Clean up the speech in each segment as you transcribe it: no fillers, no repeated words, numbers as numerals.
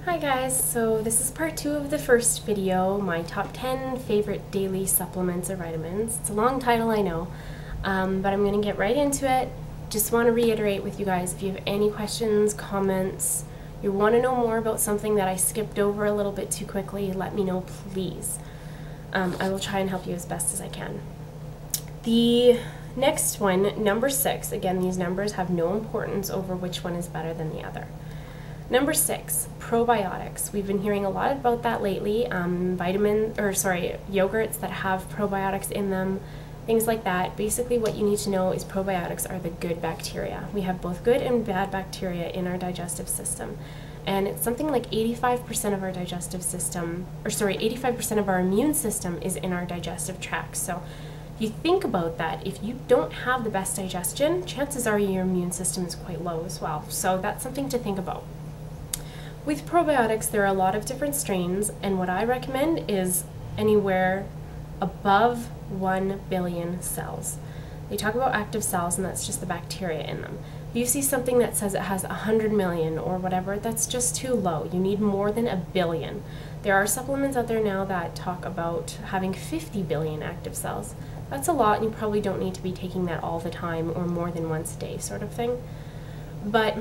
Hi guys, so this is part 2 of the first video, my top 10 favorite daily supplements or vitamins. It's a long title, I know, but I'm going to get right into it. Just want to reiterate with you guys, if you have any questions, comments, you want to know more about something that I skipped over a little bit too quickly, let me know please. I will try and help you as best as I can. The next one, number 6, again these numbers have no importance over which one is better than the other. Number 6, probiotics. We've been hearing a lot about that lately. Yogurts that have probiotics in them, things like that. Basically what you need to know is probiotics are the good bacteria. We have both good and bad bacteria in our digestive system. And it's something like 85% of our digestive system, 85% of our immune system is in our digestive tract. So if you think about that, if you don't have the best digestion, chances are your immune system is quite low as well. So that's something to think about. With probiotics, there are a lot of different strains, and what I recommend is anywhere above 1 billion cells. They talk about active cells, and that's just the bacteria in them. If you see something that says it has 100 million or whatever, that's just too low. You need more than 1 billion. There are supplements out there now that talk about having 50 billion active cells. That's a lot, and you probably don't need to be taking that all the time or more than once a day sort of thing. But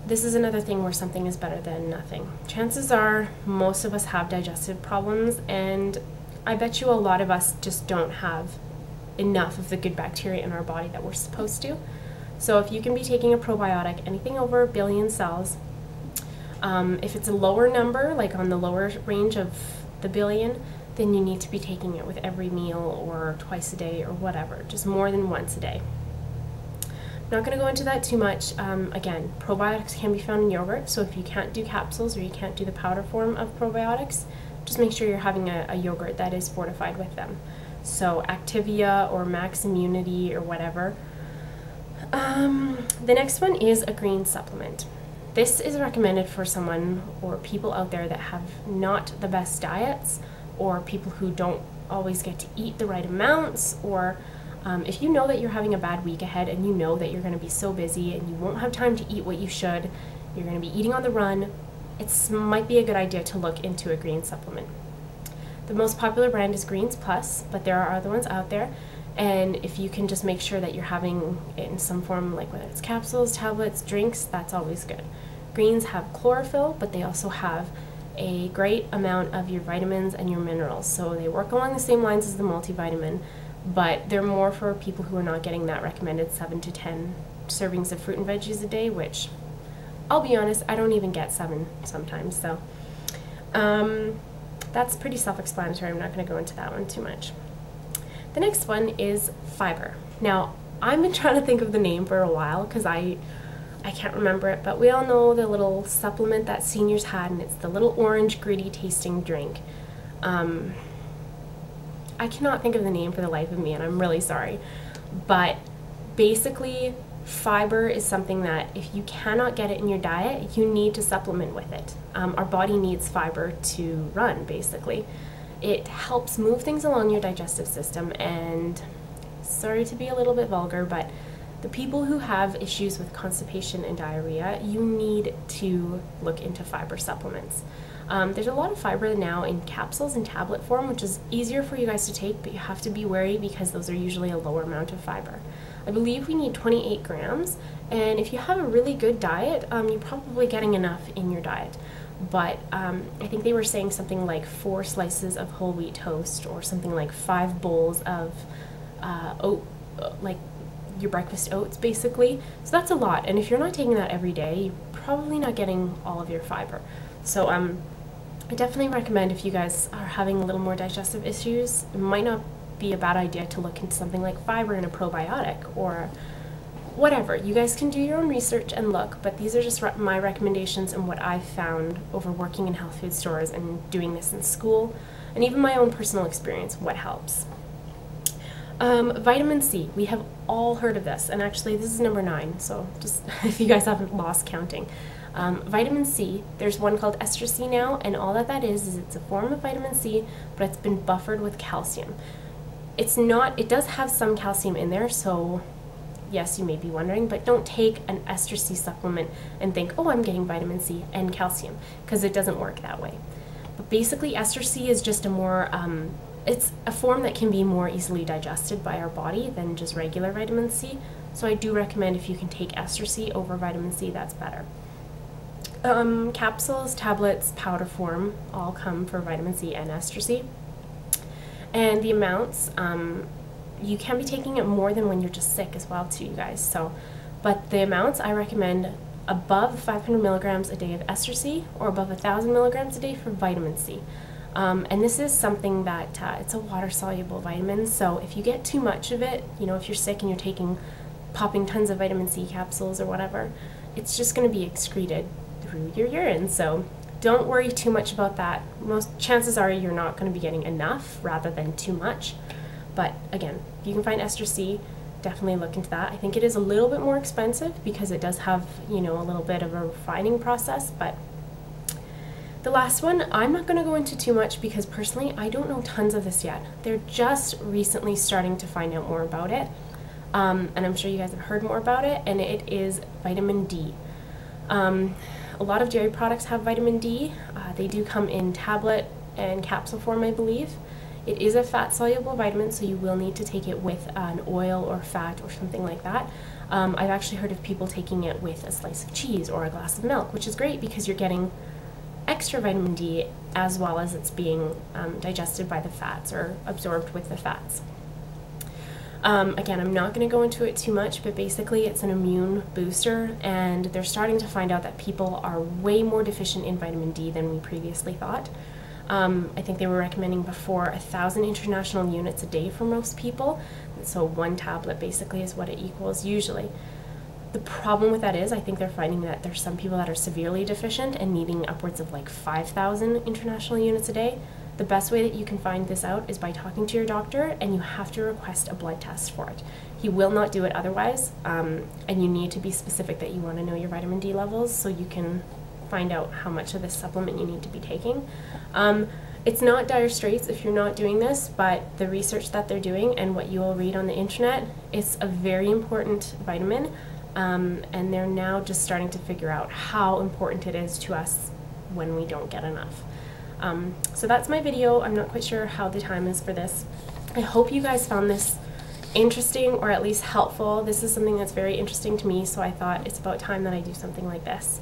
this is another thing where something is better than nothing. Chances are most of us have digestive problems, and I bet you a lot of us just don't have enough of the good bacteria in our body that we're supposed to. So if you can be taking a probiotic, anything over 1 billion cells, if it's a lower number, like on the lower range of the billion, then you need to be taking it with every meal or twice a day or whatever, just more than once a day. Not going to go into that too much. Again, probiotics can be found in yogurt, so if you can't do capsules or you can't do the powder form of probiotics, just make sure you're having a yogurt that is fortified with them. So Activia or Max Immunity or whatever. The next one is a green supplement. This is recommended for someone or people out there that have not the best diets, or people who don't always get to eat the right amounts, or if you know that you're having a bad week ahead and you know that you're going to be so busy and you won't have time to eat what you should, you're going to be eating on the run, it might be a good idea to look into a green supplement. The most popular brand is Greens Plus, but there are other ones out there, and if you can just make sure that you're having it in some form, like whether it's capsules, tablets, drinks, that's always good. Greens have chlorophyll, but they also have a great amount of your vitamins and your minerals, so they work along the same lines as the multivitamin, but they're more for people who are not getting that recommended 7 to 10 servings of fruit and veggies a day, which, I'll be honest, I don't even get 7 sometimes, so that's pretty self-explanatory. I'm not going to go into that one too much. The next one is Fibre. Now, I've been trying to think of the name for a while because I can't remember it, but we all know the little supplement that seniors had, and it's the little orange gritty tasting drink. I cannot think of the name for the life of me, and I'm really sorry, but basically fiber is something that if you cannot get it in your diet, you need to supplement with it. Our body needs fiber to run, basically. It helps move things along your digestive system, and sorry to be a little bit vulgar, but the people who have issues with constipation and diarrhea, you need to look into fiber supplements. There's a lot of fiber now in capsules and tablet form, which is easier for you guys to take, but you have to be wary because those are usually a lower amount of fiber. I believe we need 28 grams, and if you have a really good diet, you're probably getting enough in your diet. But I think they were saying something like 4 slices of whole wheat toast, or something like 5 bowls of like your breakfast oats, basically. So that's a lot, and if you're not taking that every day, you're probably not getting all of your fiber. So I definitely recommend, if you guys are having a little more digestive issues, it might not be a bad idea to look into something like fiber in a probiotic or whatever. You guys can do your own research and look, but these are just my recommendations and what I've found over working in health food stores and doing this in school, and even my own personal experience, what helps. Vitamin C, we have all heard of this, and actually this is number 9, so just if you guys haven't lost counting. Vitamin C, there's one called Ester-C now, and all that is it's a form of vitamin C, but it's been buffered with calcium. It does have some calcium in there, so yes, you may be wondering, but don't take an Ester-C supplement and think, oh, I'm getting vitamin C and calcium, because it doesn't work that way. But basically, Ester-C is just a more, it's a form that can be more easily digested by our body than just regular vitamin C. So I do recommend if you can take Ester-C over vitamin C, that's better. Capsules, tablets, powder form all come for vitamin C and Ester-C. And the amounts, you can be taking it more than when you're just sick as well too, you guys. So, but the amounts I recommend above 500 milligrams a day of Ester-C or above 1,000 milligrams a day for vitamin C. And this is something that it's a water-soluble vitamin, so if you get too much of it, you know, if you're sick and you're popping tons of vitamin C capsules or whatever, it's just going to be excreted through your urine. So don't worry too much about that. Most chances are you're not going to be getting enough rather than too much. But again, if you can find Ester-C, definitely look into that. I think it is a little bit more expensive because it does have, you know, a little bit of a refining process, but the last one, I'm not going to go into too much because personally, I don't know tons of this yet. They're just recently starting to find out more about it, and I'm sure you guys have heard more about it, and it is vitamin D. A lot of dairy products have vitamin D. They do come in tablet and capsule form, I believe. It is a fat-soluble vitamin, so you will need to take it with an oil or fat or something like that. I've actually heard of people taking it with a slice of cheese or a glass of milk, which is great because you're getting extra vitamin D as well as it's being digested by the fats or absorbed with the fats. Again, I'm not going to go into it too much, but basically it's an immune booster, and they're starting to find out that people are way more deficient in vitamin D than we previously thought. I think they were recommending before 1,000 international units a day for most people, so one tablet basically is what it equals usually. The problem with that is I think they're finding that there's some people that are severely deficient and needing upwards of like 5,000 international units a day. The best way that you can find this out is by talking to your doctor, and you have to request a blood test for it. He will not do it otherwise, and you need to be specific that you want to know your vitamin D levels so you can find out how much of this supplement you need to be taking. It's not dire straits if you're not doing this, but the research that they're doing and what you will read on the internet, it's a very important vitamin. And they're now just starting to figure out how important it is to us when we don't get enough. So that's my video. I'm not quite sure how the time is for this. I hope you guys found this interesting or at least helpful. This is something that's very interesting to me, so I thought it's about time that I do something like this.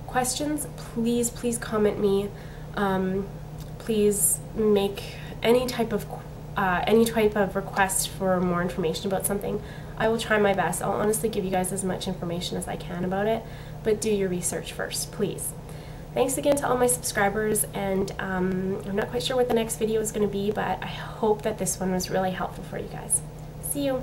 Questions, please comment me. Please make any type of request for more information about something. I will try my best. I'll honestly give you guys as much information as I can about it, but do your research first, please. Thanks again to all my subscribers, and I'm not quite sure what the next video is going to be, but I hope that this one was really helpful for you guys. See you!